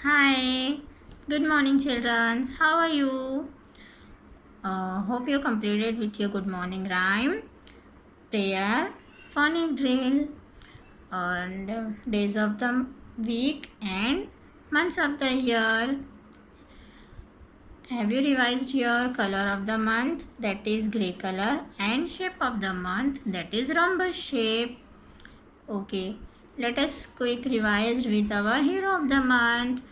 Hi, good morning, children. How are you? Hope you completed with your good morning rhyme, prayer, phonic drill, and days of the week and months of the year. Have you revised your color of the month, that is grey color, and shape of the month, that is rhombus shape? Okay, let us quick revise with our hero of the month.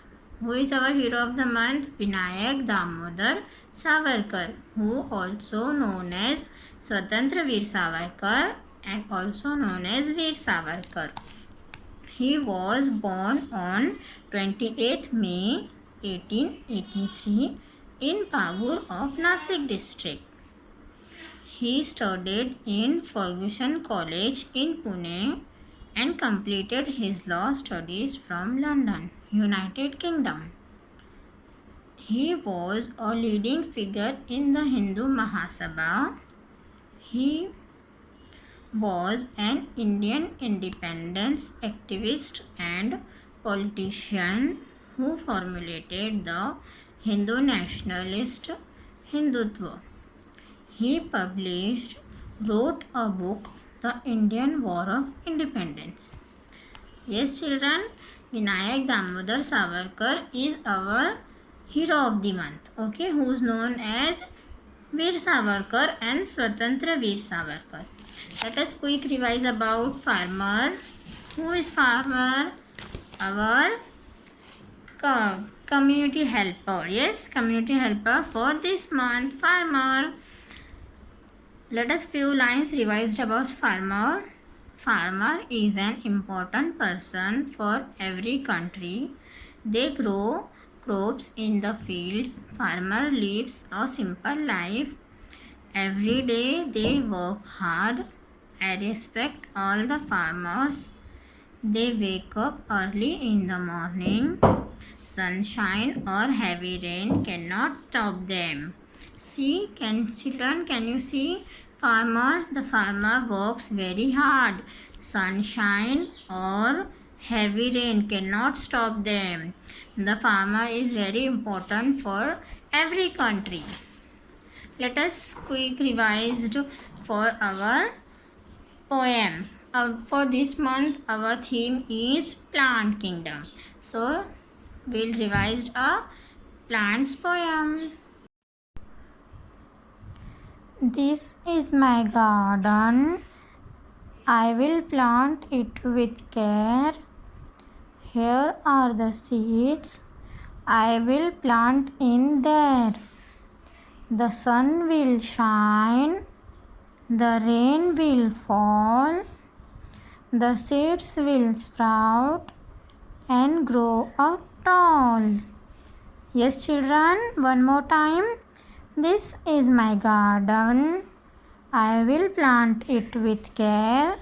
Who is our hero of the month? Vinayak Damodar Savarkar, who also known as Swatantra Veer Savarkar and also known as Veer Savarkar. He was born on 28th May 1883 in Pagur of Nasik district. He studied in Fergusson College in Pune and completed his law studies from London, United Kingdom. He was a leading figure in the Hindu Mahasabha. He was an Indian independence activist and politician who formulated the Hindu nationalist Hindutva. He wrote a book, The Indian War of Independence. Yes, children, Vinayak Damodar Savarkar is our hero of the month, okay, who is known as Veer Savarkar and Swatantra Veer Savarkar. Let us quick revise about farmer. Who is farmer? Our community helper. Yes, community helper for this month, farmer. Let us few lines revised about farmer. Farmer is an important person for every country. They grow crops in the field. Farmer lives a simple life. Every day they work hard. I respect all the farmers. They wake up early in the morning. Sunshine or heavy rain cannot stop them. See, children, can you see? The farmer works very hard. Sunshine or heavy rain cannot stop them. The farmer is very important for every country. Let us quick revised for our poem. For this month, our theme is plant kingdom. So, we'll revise a plants poem. This is my garden. I will plant it with care. Here are the seeds I will plant in there. The sun will shine. The rain will fall. The seeds will sprout and grow up tall. Yes, children, one more time. This is my garden. I will plant it with care.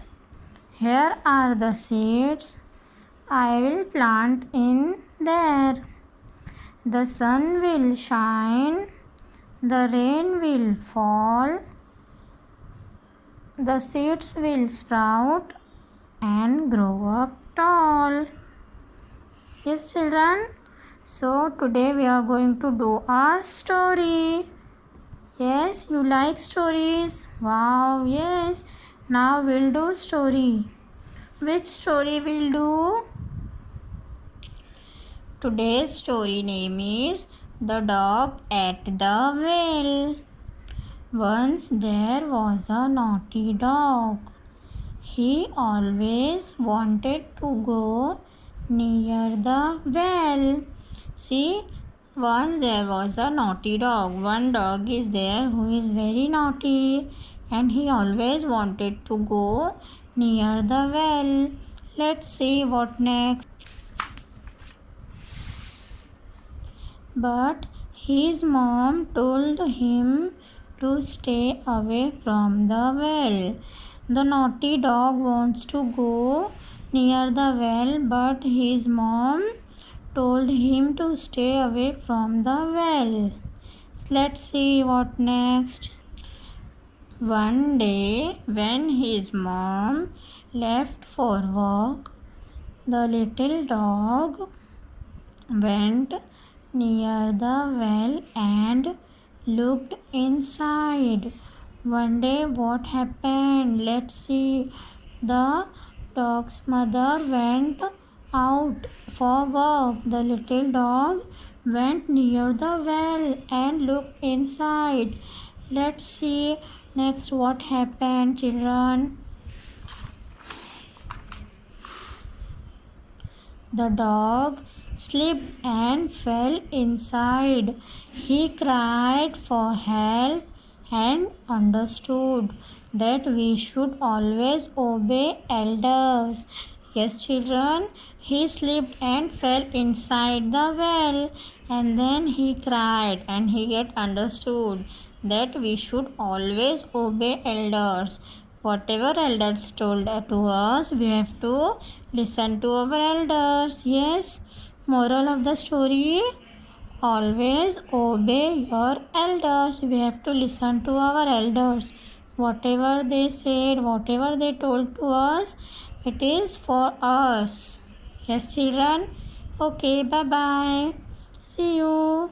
Here are the seeds I will plant in there. The sun will shine. The rain will fall. The seeds will sprout and grow up tall. Yes, children. So today we are going to do a story. Yes, you like stories? Wow, yes. Now we'll do story. Which story we'll do? Today's story name is The Dog at the Well. Once there was a naughty dog. He always wanted to go near the well. See, once there was a naughty dog. One dog is there who is very naughty and he always wanted to go near the well. Let's see what next. But his mom told him to stay away from the well. The naughty dog wants to go near the well, but his mom told him to stay away from the well. So let's see what next. One day, when his mom left for work, the little dog went near the well and looked inside. One day, what happened? Let's see. The dog's mother went out for walk. The little dog went near the well and looked inside. Let's see next what happened, children. The dog slipped and fell inside. He cried for help and understood that we should always obey elders. Yes, children, he slipped and fell inside the well, and then he cried and he get understood that we should always obey elders. Whatever elders told to us, we have to listen to our elders. Yes, moral of the story, always obey your elders. We have to listen to our elders. Whatever they said, whatever they told to us, it is for us. Yes, children. Okay, bye bye. See you.